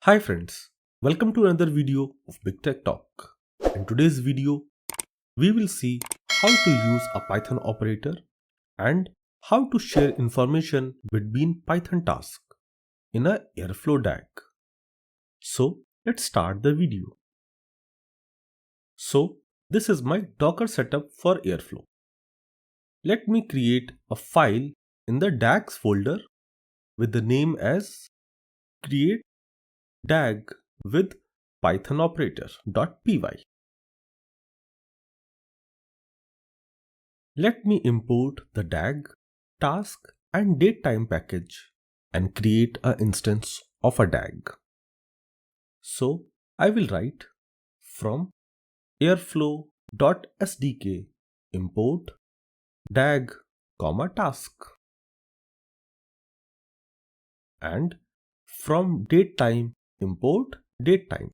Hi friends, welcome to another video of Big Tech Talk. In today's video, we will see how to use a Python operator and how to share information between Python tasks in a Airflow DAG. So let's start the video. So this is my Docker setup for Airflow. Let me create a file in the DAGs folder with the name as create DAG with PythonOperator.py. Let me import the DAG, task and datetime package and create an instance of a DAG. So I will write from airflow.sdk import DAG, task, and from datetime import datetime.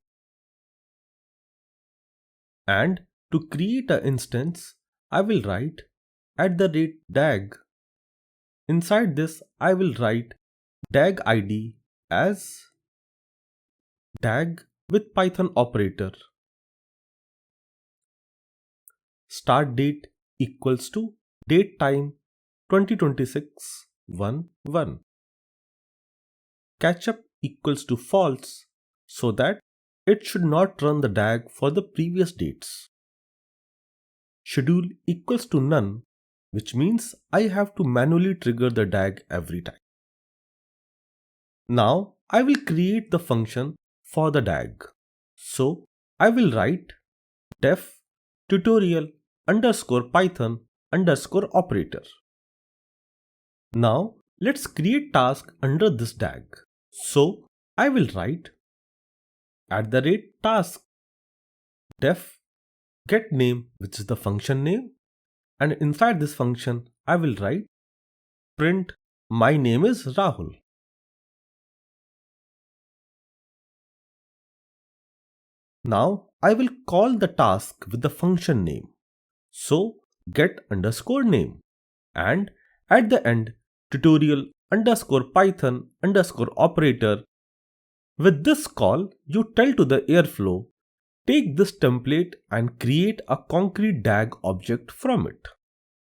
And to create an instance, I will write @DAG. Inside this, I will write DAG ID as DAG with Python operator. Start date equals to date time 2026-1-1. Catch up equals to false so that it should not run the DAG for the previous dates. Schedule equals to none, which means I have to manually trigger the DAG every time. Now I will create the function for the DAG. So I will write def tutorial _python _operator. Now let's create task under this DAG. So I will write @task def get name, which is the function name, and inside this function I will write print my name is Rahul. Now I will call the task with the function name. So get _name and at the end tutorial _python _operator. With this call, you tell to the Airflow, take this template and create a concrete DAG object from it.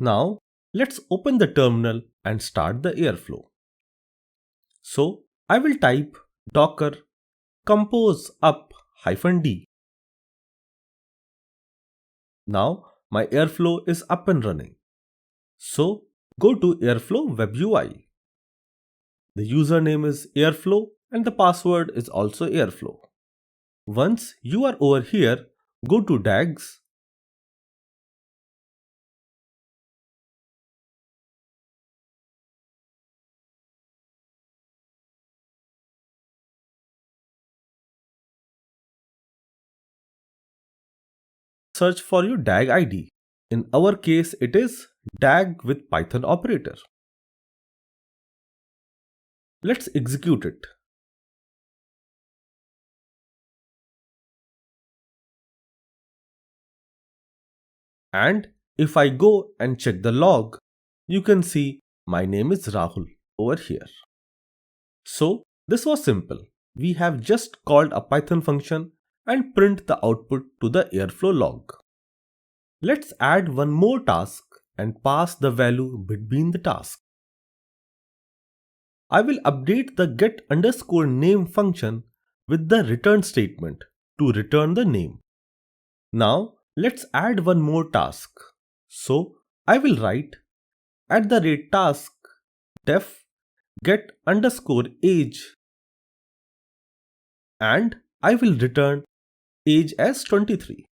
Now let's open the terminal and start the Airflow. So I will type docker compose up-d. Now my Airflow is up and running. So go to Airflow web UI. The username is Airflow and the password is also Airflow. Once you are over here, go to DAGs. Search for your DAG ID. In our case, it is DAG with Python operator. Let's execute it. And if I go and check the log, you can see my name is Rahul over here. So this was simple. We have just called a Python function and print the output to the Airflow log. Let's add one more task and pass the value between the tasks. I will update the get _name function with the return statement to return the name. Now let's add one more task. So I will write @task def get _age and I will return age as 23.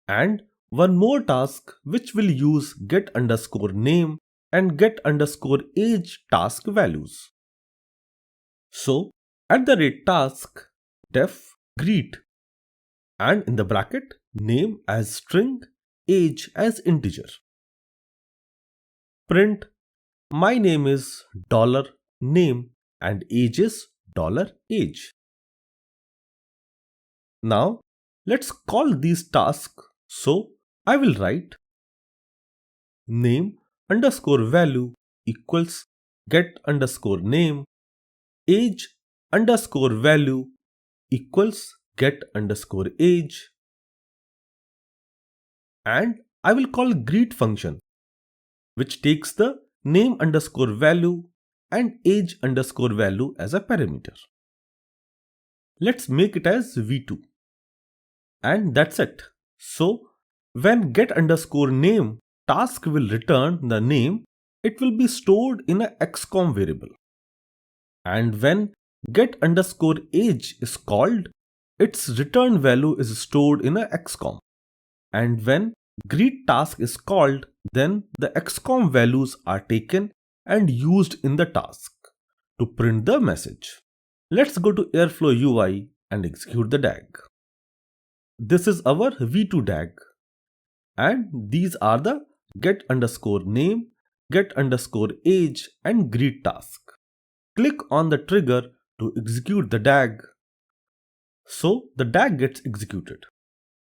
And one more task which will use get _name and get _age task values. So @task def greet and in the bracket name as string, age as integer. Print my name is $name and age is $age. Now let's call these tasks. So I will write name _value equals get _name, age _value equals get underscore age, and I will call greet function, which takes the name underscore value and age underscore value as a parameter. Let's make it as v2. And that's it. So when get underscore name task will return the name, it will be stored in a XCom variable. And when get underscore age is called, its return value is stored in a XCom. And when greet task is called, then the XCom values are taken and used in the task to print the message. Let's go to Airflow UI and execute the DAG. This is our v2 DAG, and these are the get underscore name, get underscore age, and greet task. Click on the trigger to execute the DAG. So the DAG gets executed.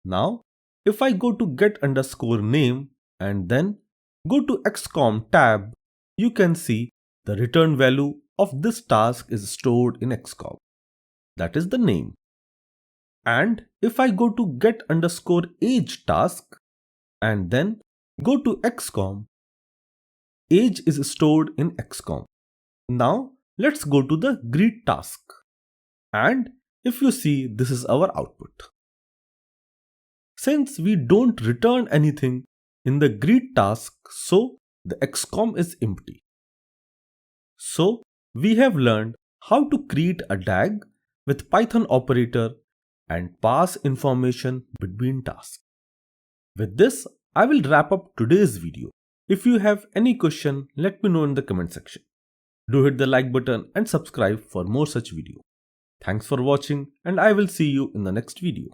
Now, if I go to get underscore name and then go to XCom tab, you can see the return value of this task is stored in XCom. That is the name. And if I go to get underscore age task and then go to XCom, age is stored in XCom. Now let's go to the greet task. And if you see, this is our output. Since we don't return anything in the greet task, so the XCom is empty. So we have learned how to create a DAG with PythonOperator and pass information between tasks. With this, I will wrap up today's video. If you have any question, let me know in the comment section. Do hit the like button and subscribe for more such videos. Thanks for watching, and I will see you in the next video.